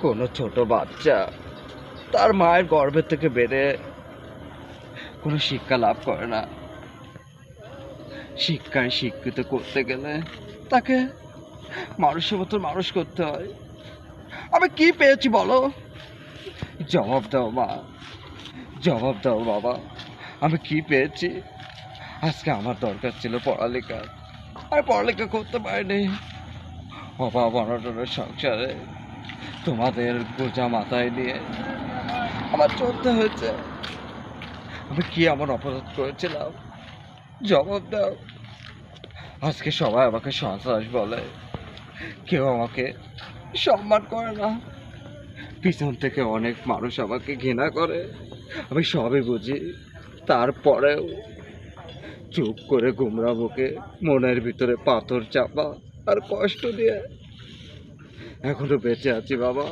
কোনো ছোট বাচ্চা তার মায়ের গর্ভে থেকে বেড়ে কোনো শিক্ষা লাভ করে না। শিক্ষায় শিক্ষিত করতে গেলে তাকে মানুষের মতো মানুষ করতে হয়। আমি কি পেয়েছি বলো? জবাব দাও মা, জবাব দাও বাবা। আমি কি পেয়েছি? আজকে আমার দরকার ছিল পড়ালেখা, আর পড়ালেখা করতে পারিনি। অভাব অনটনের সংসারে তোমাদের বোঝা মাথায় নিয়ে আমার চলতে হয়েছে। আমি কি এমন অপরাধ করেছিলাম? জবাব দাও। আজকে সবাই আমাকে সন্ত্রাস বলে, কেউ আমাকে সম্মান করে না। পিছন থেকে অনেক মানুষ আমাকে ঘৃণা করে। আমি সবই বুঝি, তারপরেও চুপ করে গুমরা বুকে মনের ভিতরে পাথর চাপা আর কষ্ট দিয়ে এখনো বেঁচে আছি বাবা।